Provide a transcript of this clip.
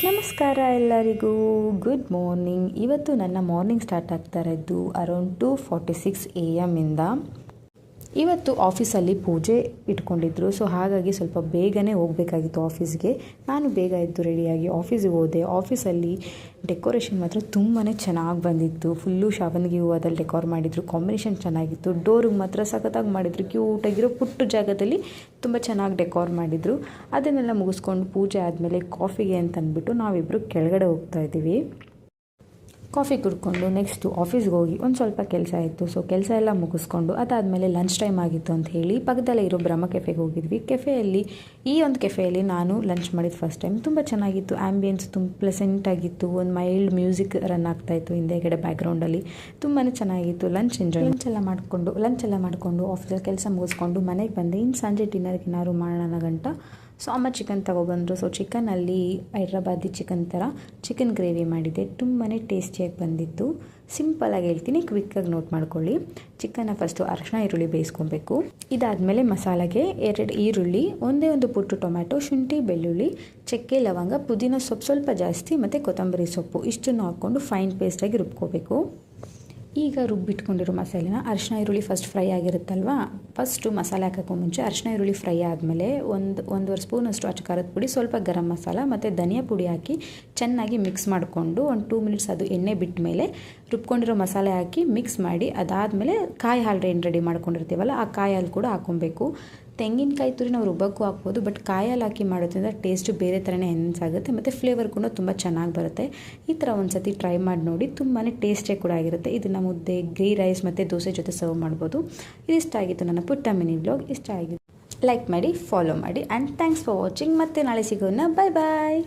ನಮಸ್ಕಾರ ಎಲ್ಲರಿಗೂ, good morning. ಇವತ್ತು ನನ್ನ ಮಾರ್ನಿಂಗ್ ಸ್ಟಾರ್ಟ್ ಆಗ್ತಾ ಇರೋದು ಅರೌಂಡ್ 2:46 AM ಇಂದ. ಇವತ್ತು ಆಫೀಸಲ್ಲಿ ಪೂಜೆ ಇಟ್ಕೊಂಡಿದ್ರು, ಸೊ ಹಾಗಾಗಿ ಸ್ವಲ್ಪ ಬೇಗನೆ ಹೋಗಬೇಕಾಗಿತ್ತು ಆಫೀಸ್ಗೆ. ನಾನು ಬೇಗ ಎದ್ದು ರೆಡಿಯಾಗಿ ಆಫೀಸಿಗೆ ಹೋದೆ. ಆಫೀಸಲ್ಲಿ ಡೆಕೋರೇಷನ್ ಮಾತ್ರ ತುಂಬಾ ಚೆನ್ನಾಗಿ ಬಂದಿತ್ತು. ಫುಲ್ಲು ಶಾವಂತಿಗೆ ಹೂವದಲ್ಲಿ ಡೆಕೋರ್ ಮಾಡಿದರು, ಕಾಂಬಿನೇಷನ್ ಚೆನ್ನಾಗಿತ್ತು. ಡೋರಿಗೆ ಮಾತ್ರ ಸಖತ್ತಾಗಿ ಮಾಡಿದರು, ಕ್ಯೂಟಾಗಿರೋ ಪುಟ್ಟು ಜಾಗದಲ್ಲಿ ತುಂಬ ಚೆನ್ನಾಗಿ ಡೆಕೋರ್ ಮಾಡಿದರು. ಅದನ್ನೆಲ್ಲ ಮುಗಿಸ್ಕೊಂಡು ಪೂಜೆ ಆದಮೇಲೆ ಕಾಫಿಗೆ ಅಂತ ಅಂದ್ಬಿಟ್ಟು ನಾವಿಬ್ಬರು ಕೆಳಗಡೆ ಹೋಗ್ತಾ ಇದ್ದೀವಿ. ಕಾಫಿ ಕುಡ್ಕೊಂಡು ನೆಕ್ಸ್ಟು ಆಫೀಸ್ಗೆ ಹೋಗಿ ಒಂದು ಸ್ವಲ್ಪ ಕೆಲಸ ಇತ್ತು, ಸೊ ಕೆಲಸ ಎಲ್ಲ ಮುಗಿಸ್ಕೊಂಡು ಅದಾದಮೇಲೆ ಲಂಚ್ ಟೈಮ್ ಆಗಿತ್ತು ಅಂತ ಹೇಳಿ ಪಕ್ಕದಲ್ಲೇ ಇರೋ ಬ್ರಹ್ಮ ಕೆಫೆಗೆ ಹೋಗಿದ್ವಿ. ಈ ಒಂದು ಕೆಫೆಯಲ್ಲಿ ನಾನು ಲಂಚ್ ಮಾಡಿದ್ದು ಫಸ್ಟ್ ಟೈಮ್. ತುಂಬ ಚೆನ್ನಾಗಿತ್ತು, ಆ್ಯಂಬಿಯನ್ಸ್ ತುಂಬ ಪ್ಲೆಸೆಂಟ್ ಆಗಿತ್ತು. ಒಂದು ಮೈಲ್ಡ್ ಮ್ಯೂಸಿಕ್ ರನ್ ಆಗ್ತಾಯಿತ್ತು ಹಿಂದೆಗಡೆ ಬ್ಯಾಕ್ಗ್ರೌಂಡಲ್ಲಿ. ತುಂಬಾ ಚೆನ್ನಾಗಿತ್ತು. ಲಂಚ್ ಎಲ್ಲ ಮಾಡಿಕೊಂಡು ಆಫೀಸಲ್ಲಿ ಕೆಲಸ ಮುಗಿಸ್ಕೊಂಡು ಮನೆಗೆ ಬಂದೆ. ಇನ್ನು ಸಂಜೆ ಡಿನ್ನರ್ಗೆ ಏನಾದ್ರು ಮಾಡೋಣ ಗಂಟ ಸೊ ಅಮ್ಮ ಚಿಕನ್ ತೊಗೊಬಂದರು. ಸೊ ಚಿಕನಲ್ಲಿ ಹೈದ್ರಾಬಾದಿ ಚಿಕನ್ ಥರ ಚಿಕನ್ ಗ್ರೇವಿ ಮಾಡಿದೆ. ತುಂಬಾ ಟೇಸ್ಟಿಯಾಗಿ ಬಂದಿತ್ತು. ಸಿಂಪಲಾಗಿ ಹೇಳ್ತೀನಿ, ಕ್ವಿಕ್ಕಾಗಿ ನೋಟ್ ಮಾಡ್ಕೊಳ್ಳಿ. ಚಿಕನ್ನ ಫಸ್ಟು ಅರಶಿನ ಈರುಳ್ಳಿ ಬೇಯಿಸ್ಕೊಬೇಕು. ಇದಾದಮೇಲೆ ಮಸಾಲೆಗೆ 2 ಈರುಳ್ಳಿ, ಒಂದೇ ಒಂದು ಪುಟ್ಟು ಟೊಮ್ಯಾಟೊ, ಶುಂಠಿ ಬೆಳ್ಳುಳ್ಳಿ, ಚಕ್ಕೆ ಲವಂಗ, ಪುದೀನ ಸೊಪ್ಪು ಸ್ವಲ್ಪ ಜಾಸ್ತಿ ಮತ್ತು ಕೊತ್ತಂಬರಿ ಸೊಪ್ಪು ಇಷ್ಟನ್ನು ಹಾಕ್ಕೊಂಡು ಫೈನ್ ಪೇಸ್ಟಾಗಿ ರುಬ್ಕೋಬೇಕು. ಈಗ ರುಬ್ಬಿಟ್ಕೊಂಡಿರೋ ಮಸಾಲೆನ ಅರಿಶಿನ ಈರುಳ್ಳಿ ಫಸ್ಟ್ ಫ್ರೈ ಆಗಿರುತ್ತಲ್ವ, ಫಸ್ಟು ಮಸಾಲೆ ಹಾಕೋಕ್ಕೂ ಮುಂಚೆ ಅರಿಶಿನ ಈರುಳ್ಳಿ ಫ್ರೈ ಆದಮೇಲೆ ಒಂದೂವರೆ ಸ್ಪೂನಷ್ಟು ಅಚ್ಚ ಖಾರದ ಪುಡಿ, ಸ್ವಲ್ಪ ಗರಂ ಮಸಾಲ ಮತ್ತು ಧನಿಯಾ ಪುಡಿ ಹಾಕಿ ಚೆನ್ನಾಗಿ ಮಿಕ್ಸ್ ಮಾಡಿಕೊಂಡು ಒಂದು 2 ಮಿನಿಟ್ಸ್ ಅದು ಎಣ್ಣೆ ಬಿಟ್ಟ ಮೇಲೆ ರುಬ್ಕೊಂಡಿರೋ ಮಸಾಲೆ ಹಾಕಿ ಮಿಕ್ಸ್ ಮಾಡಿ ಅದಾದಮೇಲೆ ಕಾಯಿ ಹಾಲು ರೆಡಿ ಮಾಡ್ಕೊಂಡಿರ್ತೀವಲ್ಲ ಆ ಕಾಯಿ ಹಾಲು ಕೂಡ ಹಾಕ್ಕೊಬೇಕು. ತೆಂಗಿನಕಾಯಿ ತುರಿ ನಾವು ರುಬ್ಬಕ್ಕೂ ಹಾಕ್ಬೋದು, ಬಟ್ ಕಾಯಲ್ಲಿ ಹಾಕಿ ಮಾಡೋದ್ರಿಂದ ಟೇಸ್ಟು ಬೇರೆ ಥರನೇ ಆಗುತ್ತೆ ಮತ್ತು ಫ್ಲೇವರ್ ಕೂಡ ತುಂಬ ಚೆನ್ನಾಗಿ ಬರುತ್ತೆ. ಈ ಥರ ಒಂದು ಸತಿ ಟ್ರೈ ಮಾಡಿ ನೋಡಿ, ತುಂಬಾ ಟೇಸ್ಟೇ ಕೂಡ ಆಗಿರುತ್ತೆ. ಇದನ್ನು ಮುದ್ದೆ, ಗೀ ರೈಸ್ ಮತ್ತು ದೋಸೆ ಜೊತೆ ಸರ್ವ್ ಮಾಡ್ಬೋದು. ಇದಿಷ್ಟ ಆಗಿತ್ತು ನನ್ನ ಪುಟ್ಟ ಮಿನಿ ವ್ಲಾಗ್. ಇಷ್ಟ ಆಗಿತ್ತು ಲೈಕ್ ಮಾಡಿ, ಫಾಲೋ ಮಾಡಿ, ಆ್ಯಂಡ್ ಥ್ಯಾಂಕ್ಸ್ ಫಾರ್ ವಾಚಿಂಗ್. ಮತ್ತೆ ನಾಳೆ ಸಿಗೋಣ. ಬಾಯ್ ಬಾಯ್.